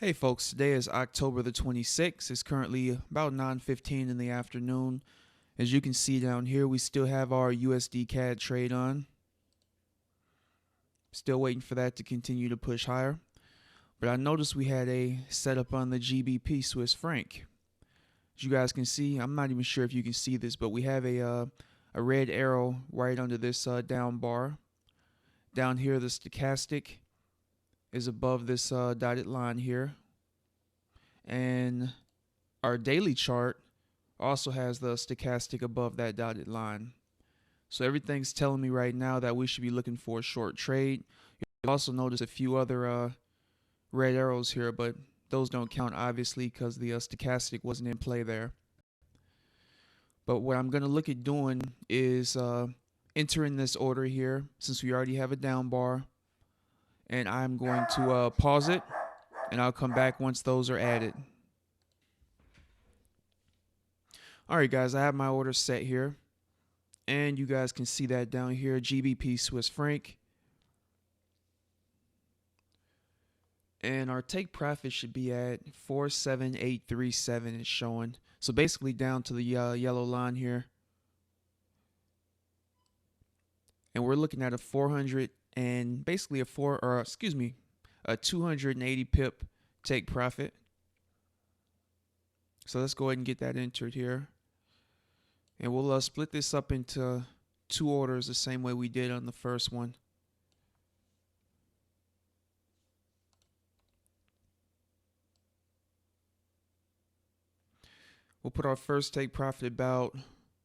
Hey folks, today is October the 26th. It's currently about 9:15 in the afternoon. As you can see down here, we still have our USD CAD trade on. Still waiting for that to continue to push higher. But I noticed we had a setup on the GBP Swiss franc. As you guys can see, I'm not even sure if you can see this, but we have a red arrow right under this down bar. Down here, the stochastic is above this dotted line here, and our daily chart also has the stochastic above that dotted line. So everything's telling me right now that we should be looking for a short trade. You'll also notice a few other red arrows here, but those don't count obviously because the stochastic wasn't in play there. But what I'm going to look at doing is entering this order here since we already have a down bar. And I'm going to pause it, and I'll come back once those are added. Alright guys, I have my order set here, and you guys can see that down here, GBP Swiss franc. And our take profit should be at 47837. It's showing. So basically down to the yellow line here. And we're looking at a 400 and basically a 280 pip take profit. So let's go ahead and get that entered here. And we'll split this up into two orders the same way we did on the first one. We'll put our first take profit about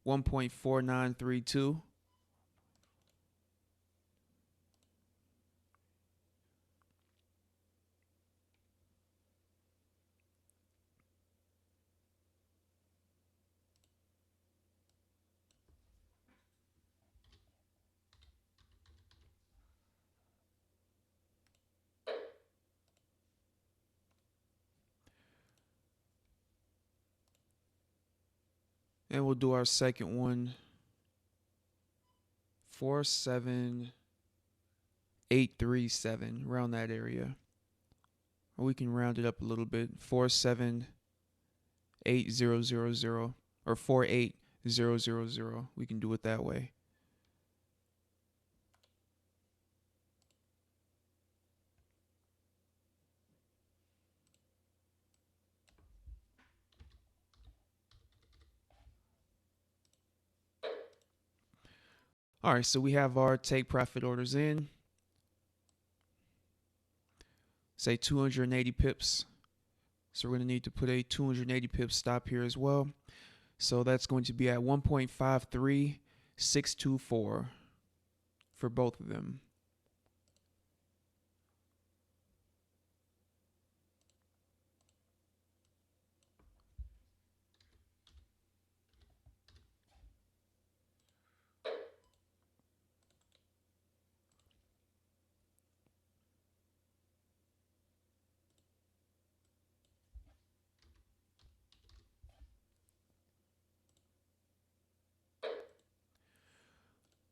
1.4932. And we'll do our second one, 47837, around that area. Or we can round it up a little bit, 478,000 or 48000. We can do it that way. All right, so we have our take profit orders in. Say 280 pips. So we're going to need to put a 280 pip stop here as well. So that's going to be at 1.53624 for both of them.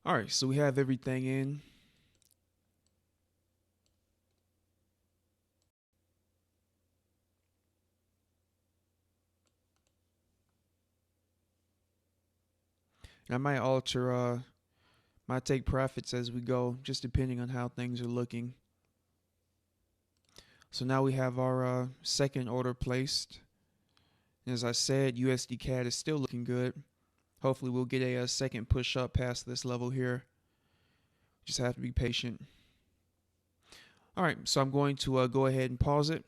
All right, so we have everything in. And I might alter my take profits as we go, just depending on how things are looking. So now we have our second order placed. And as I said, USD CAD is still looking good. Hopefully we'll get a second push up past this level here. Just have to be patient. All right, so I'm going to go ahead and pause it.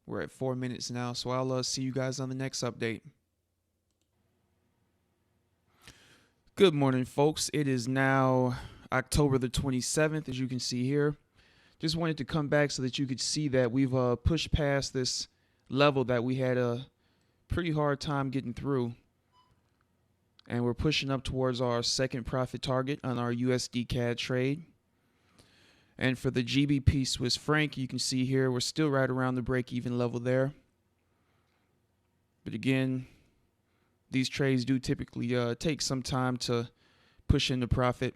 We're at 4 minutes now, so I'll see you guys on the next update. Good morning, folks. It is now October the 27th, as you can see here. Just wanted to come back so that you could see that we've pushed past this level that we had a pretty hard time getting through. And we're pushing up towards our second profit target on our USD CAD trade. And for the GBP Swiss franc, you can see here we're still right around the break-even level there. But again, these trades do typically take some time to push into profit.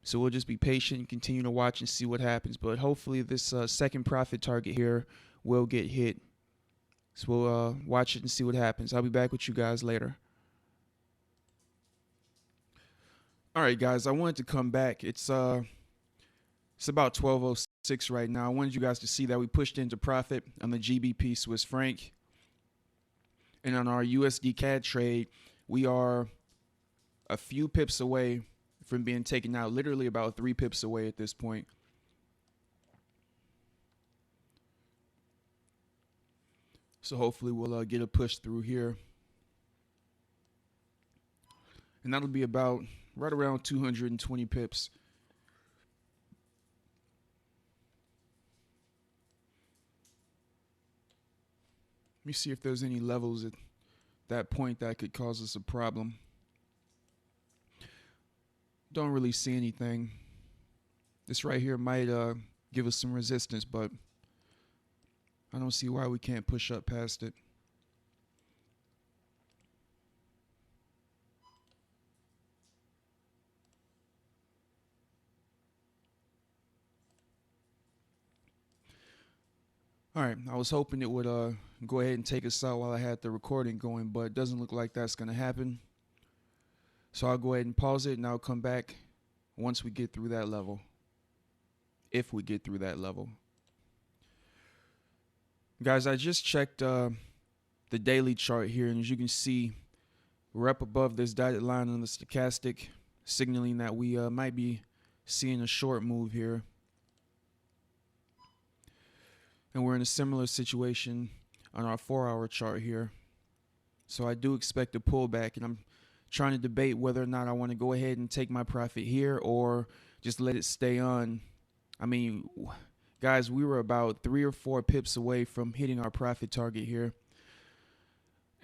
So we'll just be patient, continue to watch and see what happens. But hopefully this second profit target here will get hit. So we'll watch it and see what happens. I'll be back with you guys later. All right, guys, I wanted to come back. It's about 12:06 right now. I wanted you guys to see that we pushed into profit on the GBP Swiss franc. And on our USD CAD trade, we are a few pips away from being taken out, literally about 3 pips away at this point. So hopefully we'll get a push through here. And that'll be about right around 220 pips. Let me see if there's any levels at that point that could cause us a problem. Don't really see anything. This right here might give us some resistance, but I don't see why we can't push up past it. All right, I was hoping it would go ahead and take us out while I had the recording going, but it doesn't look like that's going to happen. So I'll go ahead and pause it, and I'll come back once we get through that level. If we get through that level. Guys, I just checked the daily chart here, and as you can see, we're up above this dotted line on the stochastic, signaling that we might be seeing a short move here. And we're in a similar situation on our 4-hour chart here. So I do expect a pullback, and I'm trying to debate whether or not I want to go ahead and take my profit here or just let it stay on. I mean, guys, we were about 3 or 4 pips away from hitting our profit target here.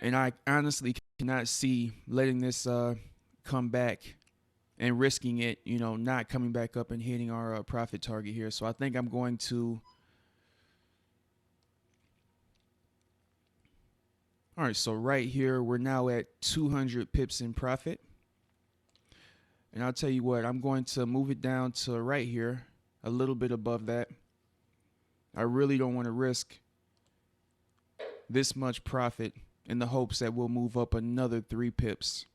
And I honestly cannot see letting this come back and risking it, you know, not coming back up and hitting our profit target here. So I think I'm going to... All right, so right here, we're now at 200 pips in profit. And I'll tell you what, I'm going to move it down to right here, a little bit above that. I really don't want to risk this much profit in the hopes that we'll move up another 3 pips.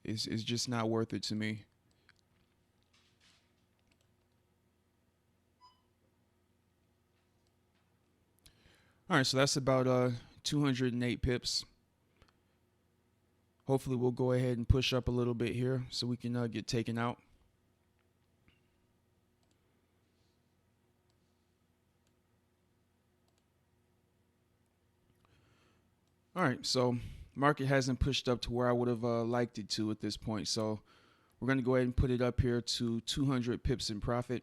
It's just not worth it to me. All right, so that's about 208 pips. Hopefully we'll go ahead and push up a little bit here so we can get taken out. All right, so market hasn't pushed up to where I would have liked it to at this point. So we're going to go ahead and put it up here to 200 pips in profit.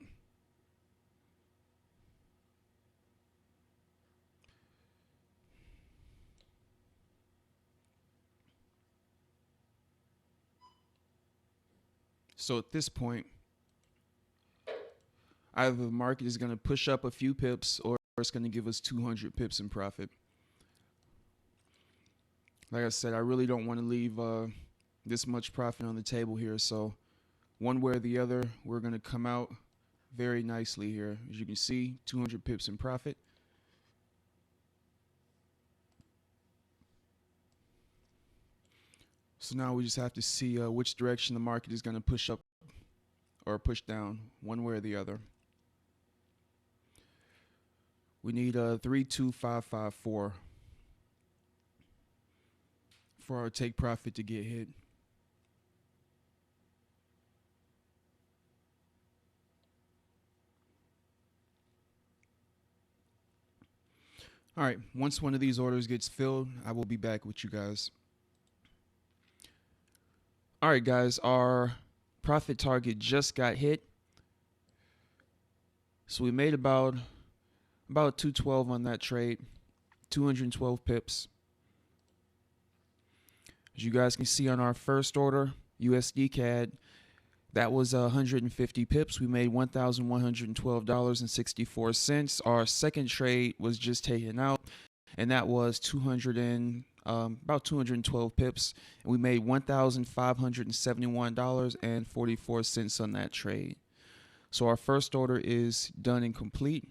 So at this point, either the market is going to push up a few pips or it's going to give us 200 pips in profit. Like I said, I really don't want to leave this much profit on the table here. So one way or the other, we're going to come out very nicely here. As you can see, 200 pips in profit. So now we just have to see which direction the market is going to push up or push down, one way or the other. We need 32554 for our take profit to get hit. All right, once one of these orders gets filled, I will be back with you guys. All right, guys, our profit target just got hit. So we made about 212 on that trade, 212 pips. As you guys can see on our first order, USD CAD, that was 150 pips. We made $1,112.64. Our second trade was just taken out, and that was 211 about 212 pips, and we made $1,571.44 on that trade. So our first order is done and complete.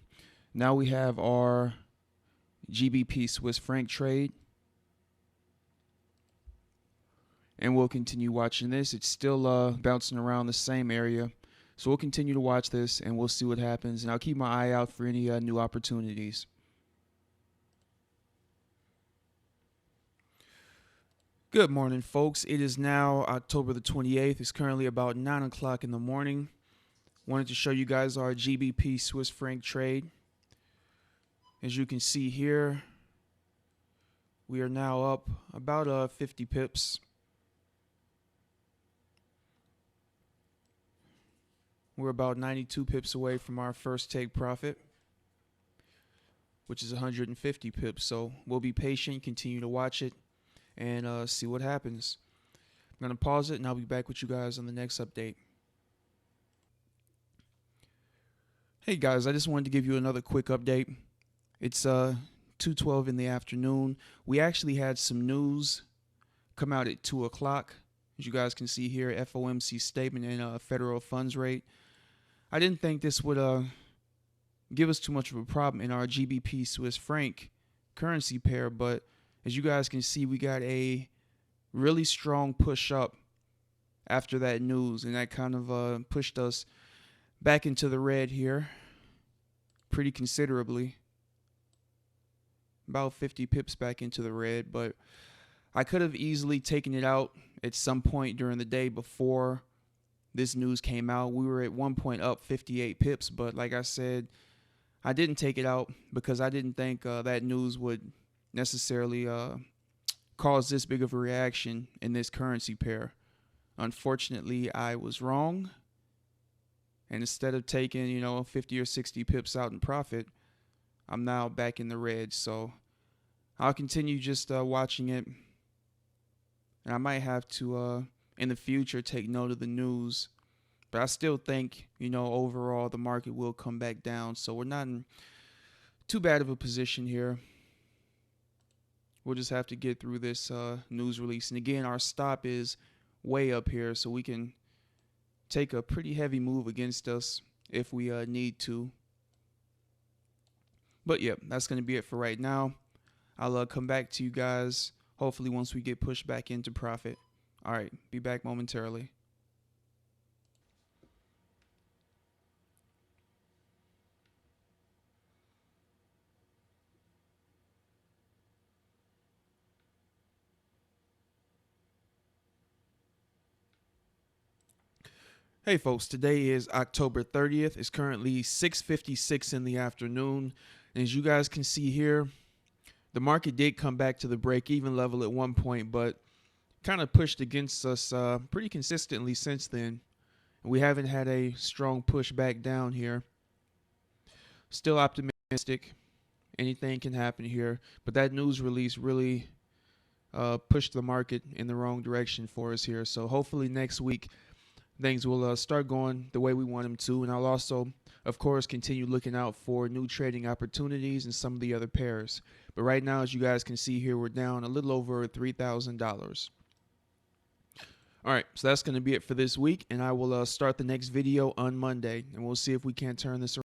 Now we have our GBP Swiss franc trade, and we'll continue watching this. It's still bouncing around the same area, so we'll continue to watch this and we'll see what happens, and I'll keep my eye out for any new opportunities. Good morning, folks. It is now October the 28th. It's currently about 9 o'clock in the morning. Wanted to show you guys our GBP Swiss franc trade. As you can see here, we are now up about 50 pips. We're about 92 pips away from our first take profit, which is 150 pips. So we'll be patient, continue to watch it, and see what happens. I'm going to pause it, and I'll be back with you guys on the next update. Hey guys, I just wanted to give you another quick update. It's 2:12 in the afternoon. We actually had some news come out at 2 o'clock. As you guys can see here, FOMC statement and federal funds rate. I didn't think this would give us too much of a problem in our GBP Swiss franc currency pair, but as you guys can see, we got a really strong push up after that news, and that kind of pushed us back into the red here pretty considerably. About 50 pips back into the red, but I could have easily taken it out at some point during the day before this news came out. We were at one point up 58 pips, but like I said, I didn't take it out because I didn't think that news would necessarily cause this big of a reaction in this currency pair. Unfortunately, I was wrong, and instead of taking 50 or 60 pips out in profit, I'm now back in the red. So I'll continue just watching it, and I might have to in the future take note of the news, but I still think overall the market will come back down, so we're not in too bad of a position here. We'll just have to get through this news release, and again, our stop is way up here, so we can take a pretty heavy move against us if we need to. But yeah, that's going to be it for right now. I'll come back to you guys hopefully once we get pushed back into profit. All right, be back momentarily. Hey folks, today is October 30th. It's currently 6:56 in the afternoon. And as you guys can see here, the market did come back to the break-even level at one point, but kind of pushed against us pretty consistently since then. We haven't had a strong push back down here. Still optimistic. Anything can happen here. But that news release really pushed the market in the wrong direction for us here. So hopefully next week things will start going the way we want them to. And I'll also, of course, continue looking out for new trading opportunities and some of the other pairs. But right now, as you guys can see here, we're down a little over $3,000. All right, so that's going to be it for this week, and I will start the next video on Monday, and we'll see if we can't turn this around.